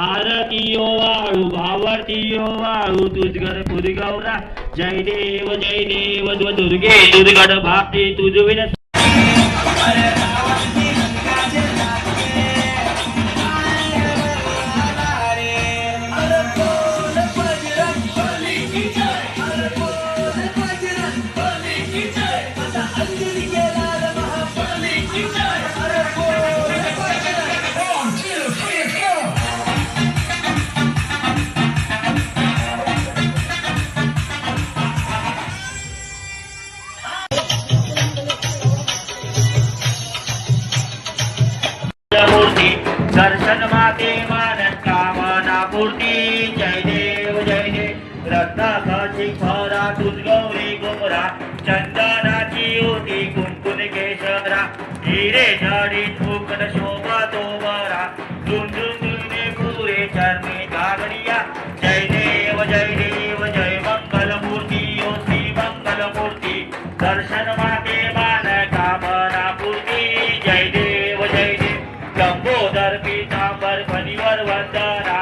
आरती ओ वाळू भावती ओ वाळू तुझगड पुरगौरा जय देव दुर्गे दुर्गड भाती तुझविन मूर्ति दर्शन माते मानस कामना पूर्ति जय देव रत्नाची फरा तुझ गौरी गोरा चंदनाची होती कुंकुन केशरा हिरे झाडी फुकन शोभा तो बरा झुंझुने पुरे चरणी गागरिया जय देव जय मंगल मूर्ति ओ श्री मंगल मूर्ति दर्शन माते मान कामना पूर्ति जय देव लंबोदर पीतांबर फणीवर वंदना